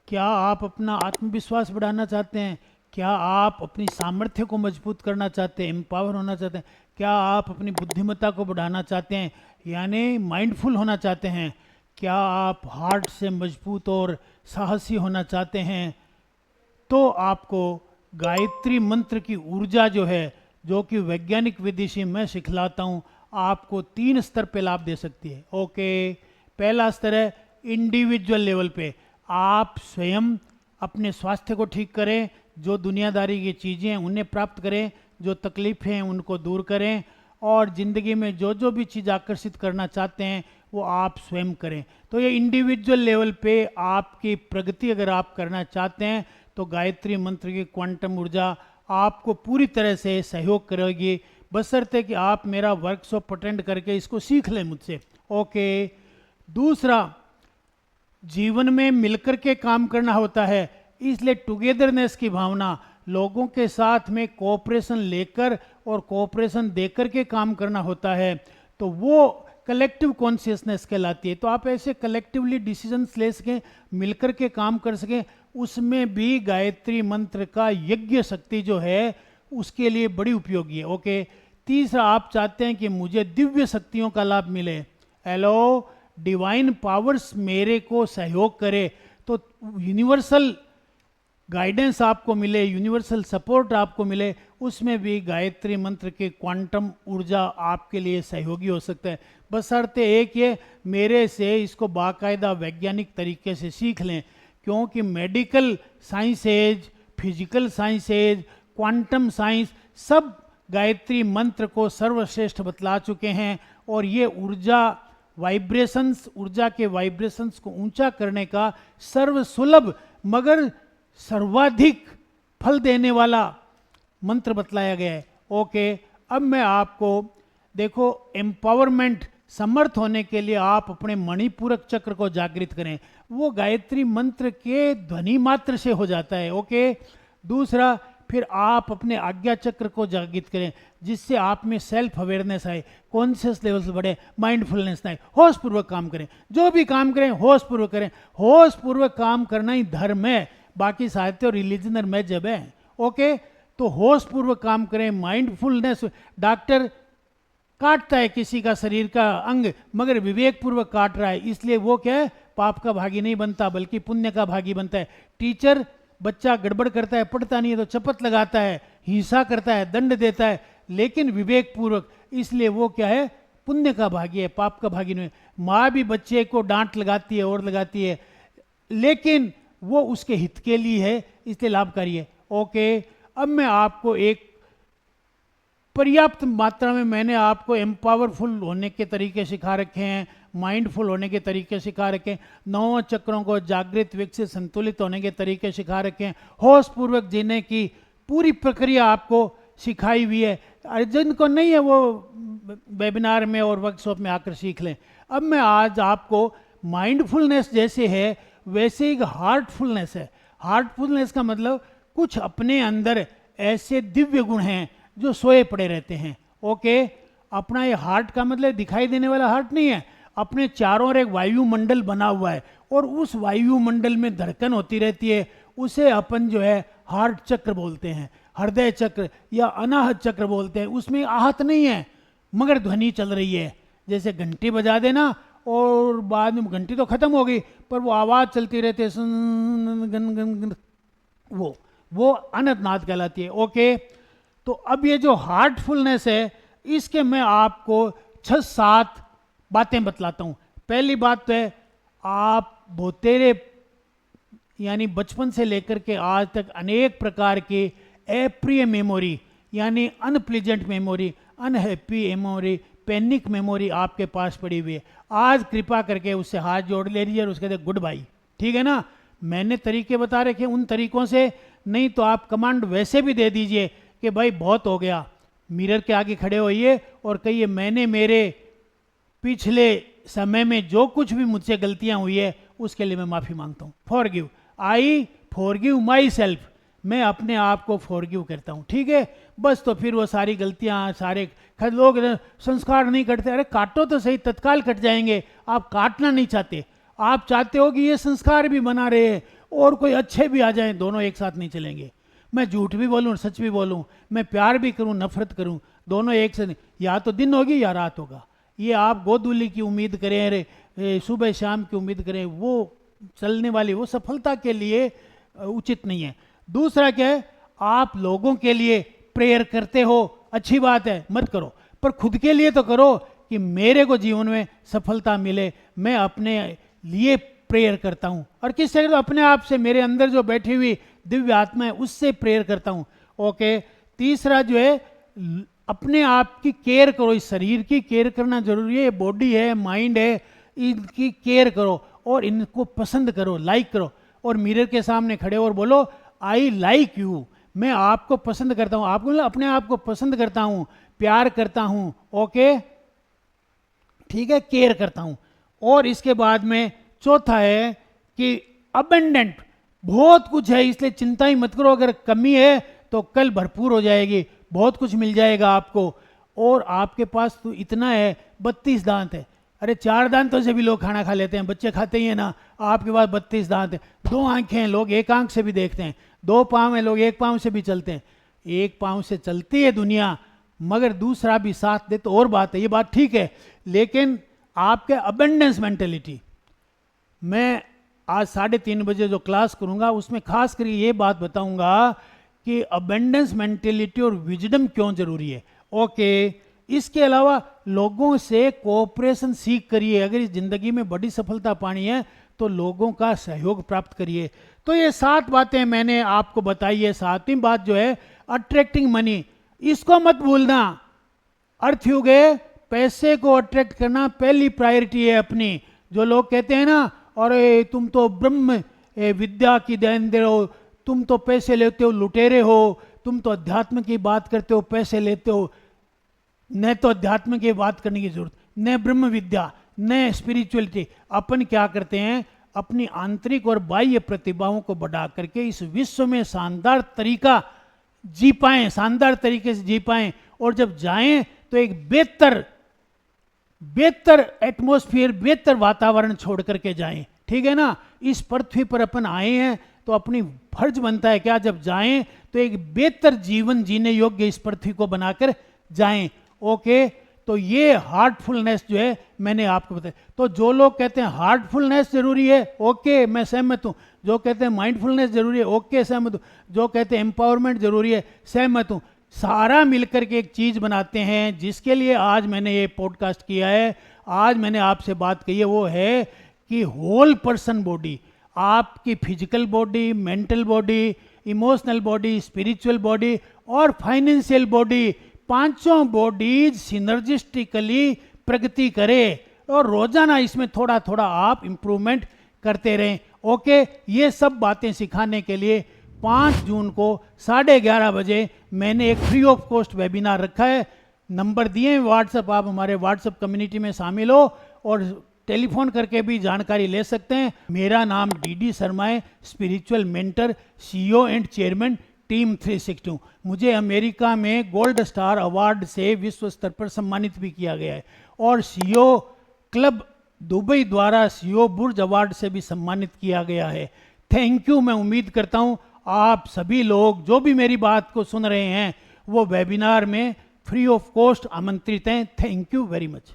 क्या आप अपना आत्मविश्वास बढ़ाना चाहते हैं? क्या आप अपनी सामर्थ्य को मजबूत करना चाहते हैं, एम्पावर होना चाहते हैं? क्या आप अपनी बुद्धिमत्ता को बढ़ाना चाहते हैं, यानी माइंडफुल होना चाहते हैं? क्या आप हार्ट से मजबूत और साहसी होना चाहते हैं? तो आपको गायत्री मंत्र की ऊर्जा जो है, जो कि वैज्ञानिक विधि से मैं सिखलाता हूँ, आपको 3 स्तर पे लाभ दे सकती है। ओके, पहला स्तर है इंडिविजुअल लेवल पे। आप स्वयं अपने स्वास्थ्य को ठीक करें, जो दुनियादारी की चीज़ें हैं उन्हें प्राप्त करें, जो तकलीफ़ें हैं उनको दूर करें, और ज़िंदगी में जो जो भी चीज़ आकर्षित करना चाहते हैं वो आप स्वयं करें। तो ये इंडिविजुअल लेवल पे आपकी प्रगति अगर आप करना चाहते हैं तो गायत्री मंत्र की क्वांटम ऊर्जा आपको पूरी तरह से सहयोग करेगी, बशर्ते कि आप मेरा वर्कशॉप अटेंड करके इसको सीख लें मुझसे। ओके, दूसरा, जीवन में मिलकर के काम करना होता है, इसलिए टुगेदरनेस की भावना, लोगों के साथ में कोऑपरेशन लेकर और कोऑपरेशन देकर के काम करना होता है, तो वो कलेक्टिव कॉन्शियसनेस कहलाती है। तो आप ऐसे कलेक्टिवली डिसीजंस ले सकें, मिलकर के काम कर सकें, उसमें भी गायत्री मंत्र का यज्ञ शक्ति जो है उसके लिए बड़ी उपयोगी है। ओके, तीसरा, आप चाहते हैं कि मुझे दिव्य शक्तियों का लाभ मिले, हेलो, डिवाइन पावर्स मेरे को सहयोग करे, तो यूनिवर्सल गाइडेंस आपको मिले, यूनिवर्सल सपोर्ट आपको मिले, उसमें भी गायत्री मंत्र के क्वांटम ऊर्जा आपके लिए सहयोगी हो सकता है, बशर्ते एक ये मेरे से इसको बाकायदा वैज्ञानिक तरीके से सीख लें। क्योंकि medical sciences, physical sciences, quantum science सब गायत्री मंत्र को सर्वश्रेष्ठ बतला चुके हैं, और ये ऊर्जा वाइब्रेशंस, ऊर्जा के वाइब्रेशंस को ऊंचा करने का सर्वसुलभ मगर सर्वाधिक फल देने वाला मंत्र बतलाया गया है। ओके, अब मैं आपको देखो, एम्पावरमेंट, समर्थ होने के लिए आप अपने मणिपूरक चक्र को जागृत करें, वो गायत्री मंत्र के ध्वनि मात्र से हो जाता है। ओके, दूसरा, फिर आप अपने आज्ञा चक्र को जागृत करें, जिससे आप में सेल्फ अवेयरनेस आए, कॉन्शियस लेवल से बढ़े, माइंडफुलनेस आए, होश पूर्वक काम करें, जो भी काम करें होश पूर्वक करें। होश पूर्वक काम करना ही धर्म है, बाकी साहित्य और रिलीजन और मजहब है। ओके, तो होश पूर्वक काम करें, माइंडफुलनेस। डॉक्टर काटता है किसी का शरीर का अंग, मगर विवेक पूर्वक काट रहा है, इसलिए वो क्या है, पाप का भागी नहीं बनता बल्कि पुण्य का भागी बनता है। टीचर, बच्चा गड़बड़ करता है, पढ़ता नहीं है तो चपत लगाता है, हिंसा करता है, दंड देता है, लेकिन विवेक पूर्वक, इसलिए वो क्या है, पुण्य का भागी है, पाप का भागी नहीं। माँ भी बच्चे को डांट लगाती है और लगाती है, लेकिन वो उसके हित के लिए है, इसलिए लाभकारी है। ओके, अब मैं आपको एक पर्याप्त मात्रा में मैंने आपको एम्पावरफुल होने के तरीके सिखा रखे हैं, माइंडफुल होने के तरीके सिखा रखे हैं, 9 चक्रों को जागृत, विकसित, संतुलित होने के तरीके सिखा रखे हैं, होश पूर्वक जीने की पूरी प्रक्रिया आपको सिखाई हुई है। अर्जुन को नहीं है, वो वेबिनार में और वर्कशॉप में आकर सीख लें। अब मैं आज आपको माइंडफुलनेस जैसे है वैसे एक हार्टफुलनेस है। हार्टफुलनेस का मतलब कुछ अपने अंदर ऐसे दिव्य गुण हैं जो सोए पड़े रहते हैं। ओके, अपना ये हार्ट का मतलब दिखाई देने वाला हार्ट नहीं है, अपने चारों ओर एक वायुमंडल बना हुआ है, और उस वायुमंडल में धड़कन होती रहती है, उसे अपन जो है हार्ट चक्र बोलते हैं, हृदय चक्र या अनाहत चक्र बोलते हैं। उसमें आहत नहीं है मगर ध्वनि चल रही है, जैसे घंटी बजा देना और बाद में घंटी तो खत्म हो गई पर वो आवाज चलती रहती है, गन गन गन, वो अनंतनाद कहलाती है। ओके, तो अब ये जो हार्टफुलनेस है, इसके मैं आपको 6-7 बातें बतलाता हूं। पहली बात तो है, आप बहुतेरे यानी बचपन से लेकर के आज तक अनेक प्रकार के अप्रिय मेमोरी यानी unpleasant memory, unhappy memory, panic memory आपके पास पड़ी हुई है। आज कृपा करके उससे हाथ जोड़ ले लीजिए और उसके कहते गुड बाई, ठीक है ना। मैंने तरीके बता रखे, उन तरीकों से नहीं तो आप कमांड वैसे भी दे दीजिए कि भाई बहुत हो गया, मिरर के आगे खड़े होइए और कहिए मैंने मेरे पिछले समय में जो कुछ भी मुझसे गलतियां हुई है उसके लिए मैं माफ़ी मांगता हूँ। Forgive, I forgive my self, मैं अपने आप को फॉरगिव करता हूँ, ठीक है। बस तो फिर वो सारी गलतियाँ, सारे लोग संस्कार नहीं कटते, अरे काटो तो सही, तत्काल कट जाएंगे। आप काटना नहीं चाहते, आप चाहते हो कि ये संस्कार भी बना रहे और कोई अच्छे भी आ जाएं, दोनों एक साथ नहीं चलेंगे। मैं झूठ भी बोलूं सच भी बोलूं, मैं प्यार भी करूं नफरत करूं, दोनों एक से नहीं, या तो दिन होगी या रात होगा। ये आप गोदूली की उम्मीद करें, अरे सुबह शाम की उम्मीद करें, वो चलने वाली, वो सफलता के लिए उचित नहीं है। दूसरा क्या है, आप लोगों के लिए प्रेयर करते हो, अच्छी बात है, मत करो, पर खुद के लिए तो करो कि मेरे को जीवन में सफलता मिले। मैं अपने लिए प्रेयर करता हूं, और किससे? अपने आप से, मेरे अंदर जो बैठी हुई दिव्य आत्मा है उससे प्रेयर करता हूं। ओके। तीसरा जो है, अपने आप की केयर करो, इस शरीर की केयर करना जरूरी है, बॉडी है, माइंड है, इनकी केयर करो और इनको पसंद करो, लाइक करो, और मिरर के सामने खड़े और बोलो आई लाइक यू, मैं आपको पसंद करता हूं, आपको मतलब अपने आप को पसंद करता हूं, प्यार करता हूं। ओके, ठीक है, केयर करता हूं। और इसके बाद में चौथा है कि अबेंडेंट, बहुत कुछ है इसलिए चिंता ही मत करो, अगर कमी है तो कल भरपूर हो जाएगी, बहुत कुछ मिल जाएगा आपको। और आपके पास तो इतना है, 32 दांत है, अरे 4 दांतों से भी लोग खाना खा लेते हैं, बच्चे खाते ही है ना, आपके पास 32 दांत है। 2 आंखें हैं, लोग एक आंख से भी देखते हैं, 2 पाँव हैं, लोग एक पाँव से भी चलते हैं। एक पाँव से चलती है दुनिया, मगर दूसरा भी साथ दे तो और बात है, ये बात ठीक है। लेकिन आपके अबेंडेंस मेंटेलिटी, मैं आज 3:30 बजे जो क्लास करूंगा उसमें खास कर ये बात बताऊंगा कि अबेंडेंस मेंटेलिटी और विजडम क्यों जरूरी है। ओके। इसके अलावा लोगों से कोऑपरेशन सीख करिए, अगर इस जिंदगी में बड़ी सफलता पानी है तो लोगों का सहयोग प्राप्त करिए। तो ये 7 बातें मैंने आपको बताई है। 7वीं बात जो है, अट्रैक्टिंग मनी, इसको मत भूलना। अर्थयुग है, पैसे को अट्रैक्ट करना पहली प्रायोरिटी है अपनी। जो लोग कहते हैं ना, अरे तुम तो ब्रह्म विद्या की देन दे हो, तुम तो पैसे लेते हो, लुटेरे हो, तुम तो अध्यात्म की बात करते हो, पैसे लेते हो, न तो अध्यात्म की बात करने की जरूरत, न ब्रह्म विद्या, न स्पिरिचुअलिटी। अपन क्या करते हैं, अपनी आंतरिक और बाह्य प्रतिभाओं को बढ़ा करके इस विश्व में शानदार तरीका जी पाएं, शानदार तरीके से जी पाएं, और जब जाएं तो एक बेहतर एटमॉस्फेयर, बेहतर वातावरण छोड़ करके जाएं। ठीक है ना, इस पृथ्वी पर अपन आए हैं तो अपनी फर्ज बनता है क्या, जब जाएं तो एक बेहतर जीवन जीने योग्य इस पृथ्वी को बनाकर जाएं। ओके। तो ये हार्टफुलनेस जो है मैंने आपको बताया। तो जो लोग कहते हैं हार्टफुलनेस जरूरी है, ओके, मैं सहमत हूं। जो कहते हैं माइंडफुलनेस जरूरी है, ओके, सहमत हूं। जो कहते हैं एम्पावरमेंट जरूरी है, सहमत हूं। सारा मिलकर के एक चीज बनाते हैं, जिसके लिए आज मैंने ये पॉडकास्ट किया है, आज मैंने आपसे बात कही है, वो है कि होल पर्सन बॉडी, आपकी physical body, mental body, emotional body, spiritual body और फाइनेंशियल बॉडी, पांचों बॉडीज सिनर्जिस्टिकली प्रगति करे, और रोजाना इसमें थोड़ा थोड़ा आप इंप्रूवमेंट करते रहें। ओके। ये सब बातें सिखाने के लिए 5 जून को 11:30 बजे मैंने एक फ्री ऑफ कॉस्ट वेबिनार रखा है। नंबर दिए हैं व्हाट्सएप, आप हमारे व्हाट्सएप कम्युनिटी में शामिल हो और टेलीफोन करके भी जानकारी ले सकते हैं। मेरा नाम डी शर्मा है, spiritual mentor, CEO and chairman team 360। मुझे अमेरिका में गोल्ड स्टार अवार्ड से विश्व स्तर पर सम्मानित भी किया गया है, और CEO क्लब दुबई द्वारा CEO बुर्ज अवार्ड से भी सम्मानित किया गया है। Thank you. मैं उम्मीद करता हूं आप सभी लोग जो भी मेरी बात को सुन रहे हैं वो वेबिनार में फ्री ऑफ कॉस्ट आमंत्रित हैं। Thank you very much.